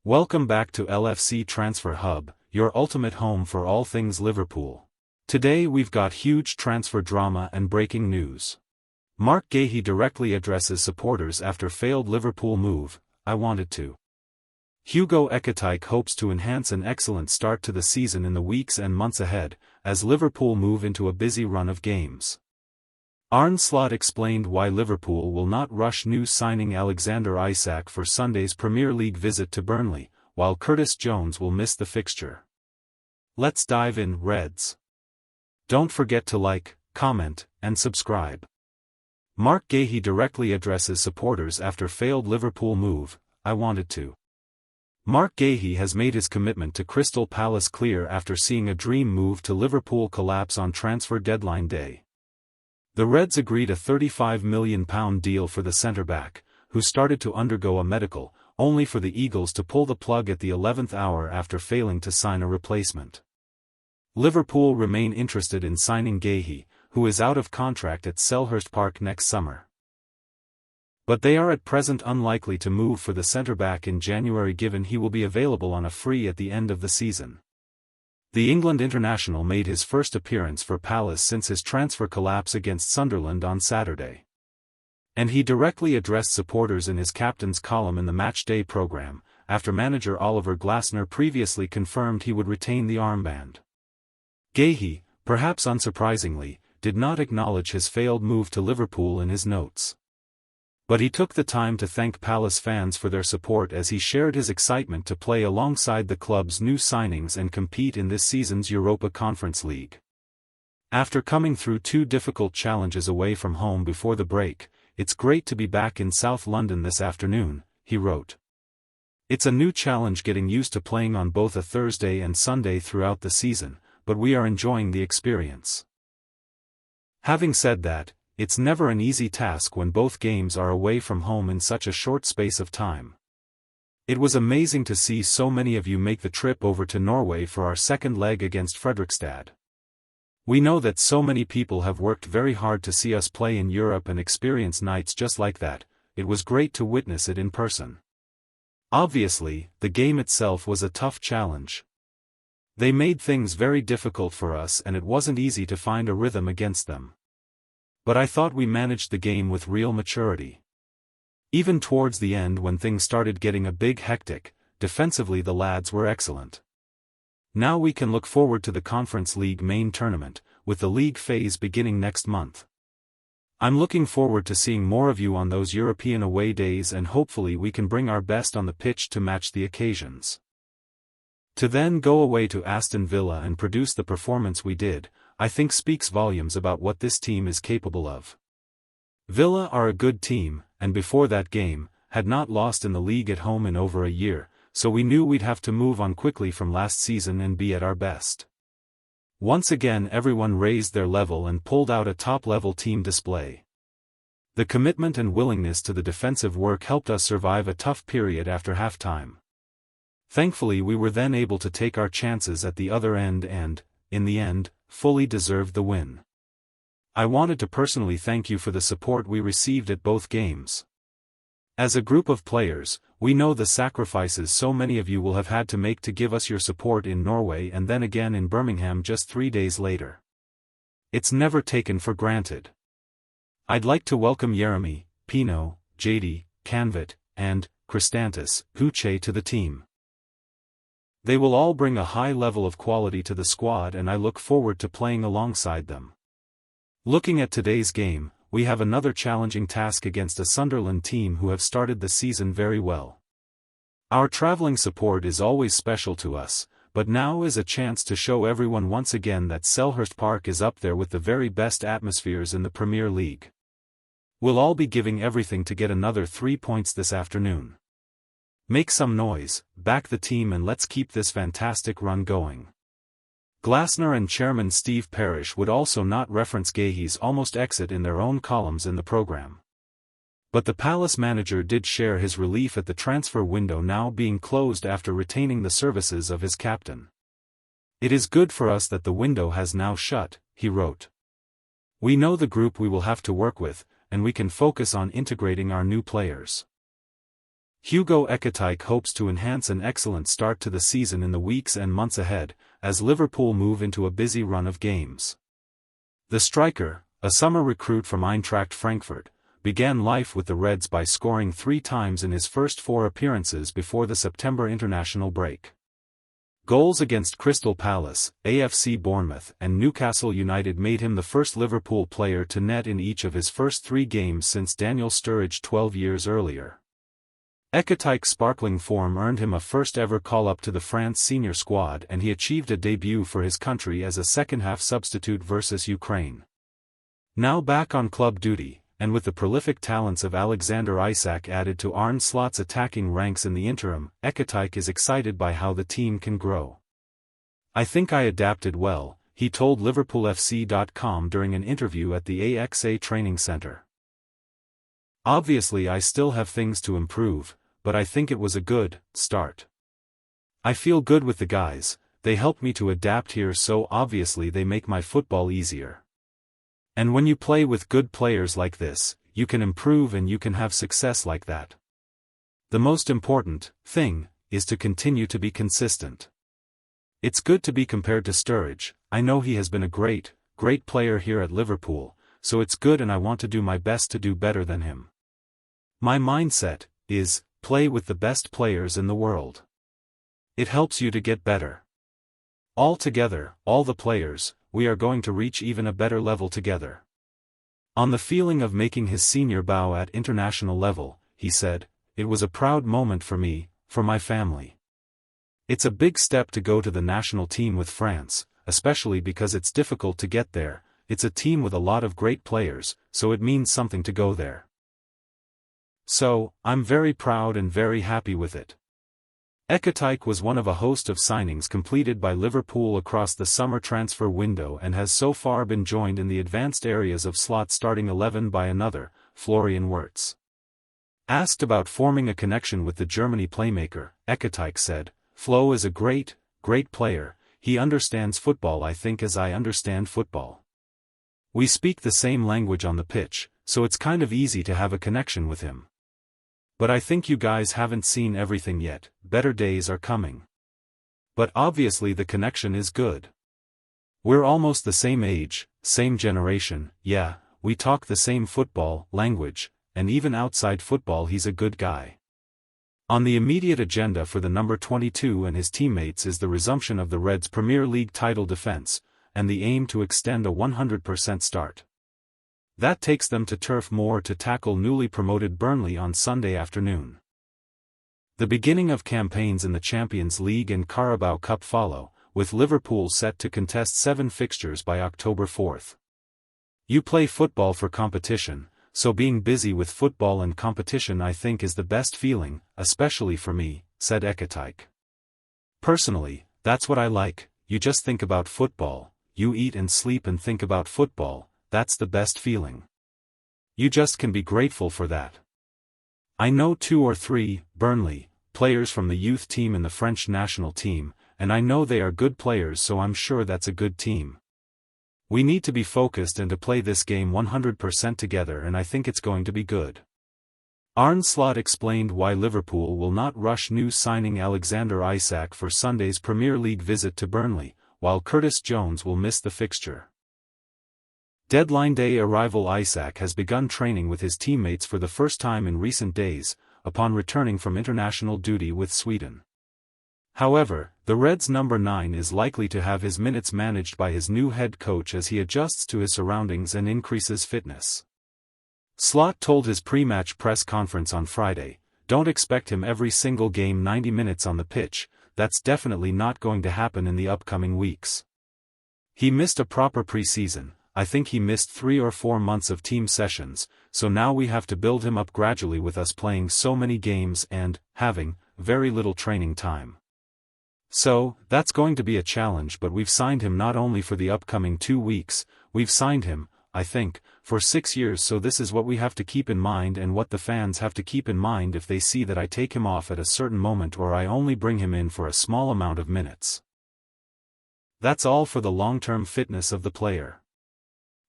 Welcome back to LFC Transfer Hub, your ultimate home for all things Liverpool. Today we've got huge transfer drama and breaking news. Marc Guehi directly addresses supporters after failed Liverpool move. I wanted to. Ekitike hopes to enhance an excellent start to the season in the weeks and months ahead, as Liverpool move into a busy run of games. Arne Slot explained why Liverpool will not rush new signing Alexander Isak for Sunday's Premier League visit to Burnley, while Curtis Jones will miss the fixture. Let's dive in, Reds. Don't forget to like, comment, and subscribe. Marc Guehi directly addresses supporters after failed Liverpool move. I wanted to. Marc Guehi has made his commitment to Crystal Palace clear after seeing a dream move to Liverpool collapse on transfer deadline day. The Reds agreed a £35 million deal for the centre-back, who started to undergo a medical, only for the Eagles to pull the plug at the 11th hour after failing to sign a replacement. Liverpool remain interested in signing Guehi, who is out of contract at Selhurst Park next summer. But they are at present unlikely to move for the centre-back in January given he will be available on a free at the end of the season. The England international made his first appearance for Palace since his transfer collapse against Sunderland on Saturday. And he directly addressed supporters in his captain's column in the matchday programme, after manager Oliver Glasner previously confirmed he would retain the armband. Guehi, perhaps unsurprisingly, did not acknowledge his failed move to Liverpool in his notes. But he took the time to thank Palace fans for their support as he shared his excitement to play alongside the club's new signings and compete in this season's Europa Conference League. After coming through two difficult challenges away from home before the break, it's great to be back in South London this afternoon, he wrote. It's a new challenge getting used to playing on both a Thursday and Sunday throughout the season, but we are enjoying the experience. Having said that, it's never an easy task when both games are away from home in such a short space of time. It was amazing to see so many of you make the trip over to Norway for our second leg against Fredrikstad. We know that so many people have worked very hard to see us play in Europe and experience nights just like that. It was great to witness it in person. Obviously, the game itself was a tough challenge. They made things very difficult for us and it wasn't easy to find a rhythm against them. But I thought we managed the game with real maturity. Even towards the end when things started getting a bit hectic, defensively the lads were excellent. Now we can look forward to the Conference League main tournament, with the league phase beginning next month. I'm looking forward to seeing more of you on those European away days and hopefully we can bring our best on the pitch to match the occasions. To then go away to Aston Villa and produce the performance we did, I think speaks volumes about what this team is capable of. Villa are a good team, and before that game, had not lost in the league at home in over a year, so we knew we'd have to move on quickly from last season and be at our best. Once again everyone raised their level and pulled out a top-level team display. The commitment and willingness to the defensive work helped us survive a tough period after half-time. Thankfully we were then able to take our chances at the other end and, in the end, fully deserved the win. I wanted to personally thank you for the support we received at both games. As a group of players, we know the sacrifices so many of you will have had to make to give us your support in Norway and then again in Birmingham just 3 days later. It's never taken for granted. I'd like to welcome Jeremy, Pino, JD, Canvit, and Christantis, Uche to the team. They will all bring a high level of quality to the squad and I look forward to playing alongside them. Looking at today's game, we have another challenging task against a Sunderland team who have started the season very well. Our travelling support is always special to us, but now is a chance to show everyone once again that Selhurst Park is up there with the very best atmospheres in the Premier League. We'll all be giving everything to get another 3 points this afternoon. Make some noise, back the team and let's keep this fantastic run going. Glasner and chairman Steve Parish would also not reference Guehi's almost exit in their own columns in the programme. But the Palace manager did share his relief at the transfer window now being closed after retaining the services of his captain. It is good for us that the window has now shut, he wrote. We know the group we will have to work with, and we can focus on integrating our new players. Hugo Ekitike hopes to enhance an excellent start to the season in the weeks and months ahead, as Liverpool move into a busy run of games. The striker, a summer recruit from Eintracht Frankfurt, began life with the Reds by scoring 3 times in his first 4 appearances before the September international break. Goals against Crystal Palace, AFC Bournemouth and Newcastle United made him the first Liverpool player to net in each of his first 3 games since Daniel Sturridge 12 years earlier. Ekitike's sparkling form earned him a first-ever call-up to the France senior squad, and he achieved a debut for his country as a second-half substitute versus Ukraine. Now back on club duty, and with the prolific talents of Alexander Isak added to Arne Slot's attacking ranks in the interim, Ekitike is excited by how the team can grow. "I think I adapted well," he told LiverpoolFC.com during an interview at the AXA training center. "Obviously I still have things to improve, but I think it was a good start. I feel good with the guys, they helped me to adapt here, so obviously they make my football easier. And when you play with good players like this, you can improve and you can have success like that. The most important thing is to continue to be consistent. It's good to be compared to Sturridge. I know he has been a great player here at Liverpool, so it's good and I want to do my best to do better than him. My mindset is, play with the best players in the world. It helps you to get better. All together, all the players, we are going to reach even a better level together." On the feeling of making his senior bow at international level, he said, "It was a proud moment for me, for my family. It's a big step to go to the national team with France, especially because it's difficult to get there. It's a team with a lot of great players, so it means something to go there. So, I'm very proud and very happy with it." Ekitike was one of a host of signings completed by Liverpool across the summer transfer window and has so far been joined in the advanced areas of Slot's starting 11 by another, Florian Wirtz. Asked about forming a connection with the Germany playmaker, Ekitike said, "Flo is a great player, he understands football I think as I understand football. We speak the same language on the pitch, so it's kind of easy to have a connection with him. But I think you guys haven't seen everything yet, better days are coming. But obviously the connection is good. We're almost the same age, same generation, yeah, we talk the same football language, and even outside football he's a good guy." On the immediate agenda for the number 22 and his teammates is the resumption of the Reds' Premier League title defense, and the aim to extend a 100% start. That takes them to Turf Moor to tackle newly promoted Burnley on Sunday afternoon. The beginning of campaigns in the Champions League and Carabao Cup follow, with Liverpool set to contest 7 fixtures by October 4. "You play football for competition, so being busy with football and competition I think is the best feeling, especially for me," said Ekitike. "Personally, that's what I like, you just think about football, you eat and sleep and think about football. That's the best feeling. You just can be grateful for that. I know 2 or 3, Burnley, players from the youth team in the French national team, and I know they are good players, so I'm sure that's a good team. We need to be focused and to play this game 100% together, and I think it's going to be good." Arne Slot explained why Liverpool will not rush new signing Alexander Isak for Sunday's Premier League visit to Burnley, while Curtis Jones will miss the fixture. Deadline day arrival Isak has begun training with his teammates for the first time in recent days, upon returning from international duty with Sweden. However, the Reds' number 9 is likely to have his minutes managed by his new head coach as he adjusts to his surroundings and increases fitness. Slot told his pre-match press conference on Friday, "Don't expect him every single game 90 minutes on the pitch, that's definitely not going to happen in the upcoming weeks. He missed a proper pre-season. I think he missed 3 or 4 months of team sessions, so now we have to build him up gradually with us playing so many games and having very little training time. So, that's going to be a challenge, but we've signed him not only for the upcoming 2 weeks, we've signed him, I think, for 6 years, so this is what we have to keep in mind and what the fans have to keep in mind if they see that I take him off at a certain moment or I only bring him in for a small amount of minutes. That's all for the long-term fitness of the player.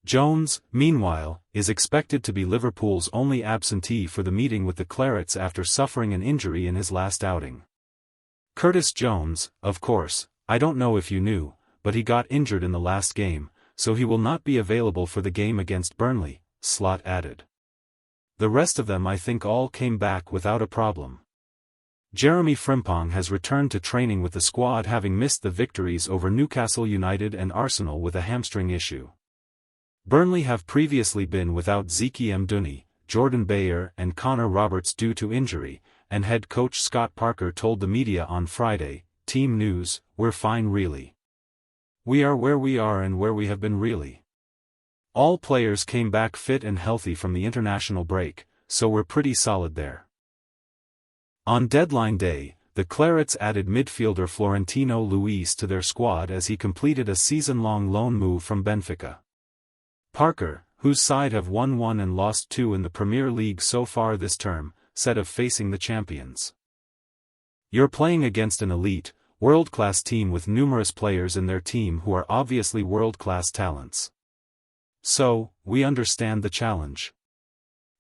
Jones, meanwhile, is expected to be Liverpool's only absentee for the meeting with the Clarets after suffering an injury in his last outing. Curtis Jones, of course, I don't know if you knew, but he got injured in the last game, so he will not be available for the game against Burnley, Slot added. The rest of them I think all came back without a problem. Jeremy Frimpong has returned to training with the squad having missed the victories over Newcastle United and Arsenal with a hamstring issue. Burnley have previously been without Zeki Mduni, Jordan Bayer and Connor Roberts due to injury, and head coach Scott Parker told the media on Friday, Team News, "We're fine really. We are where we are and where we have been really. All players came back fit and healthy from the international break, so we're pretty solid there." On deadline day, the Clarets added midfielder Florentino Luis to their squad as he completed a season-long loan move from Benfica. Parker, whose side have won 1 and lost 2 in the Premier League so far this term, said of facing the champions, "You're playing against an elite, world-class team with numerous players in their team who are obviously world-class talents. So, we understand the challenge.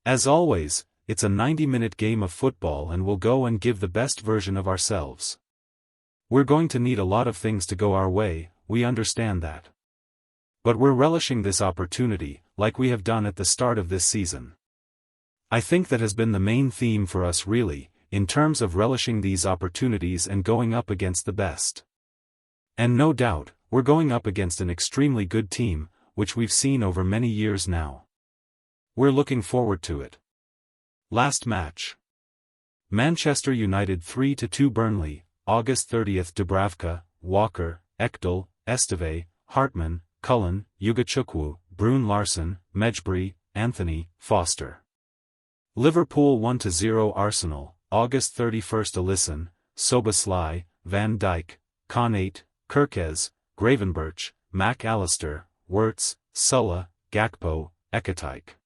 As always, it's a 90-minute game of football and we'll go and give the best version of ourselves. We're going to need a lot of things to go our way, we understand that. But we're relishing this opportunity, like we have done at the start of this season. I think that has been the main theme for us really, in terms of relishing these opportunities and going up against the best. And no doubt, we're going up against an extremely good team, which we've seen over many years now. We're looking forward to it." Last match. Manchester United 3-2 Burnley, August 30th. Dubravka, Walker, Ekdal, Esteve, Hartman, Cullen, Ugachukwu, Brune Larson, Mejbri, Anthony, Foster. Liverpool 1-0 Arsenal, August 31st. Alisson, Szoboszlai, Van Dijk, Konate, Kirkez, Gravenberch, Mac Allister, Wirtz, Sulla, Gakpo, Ekitike.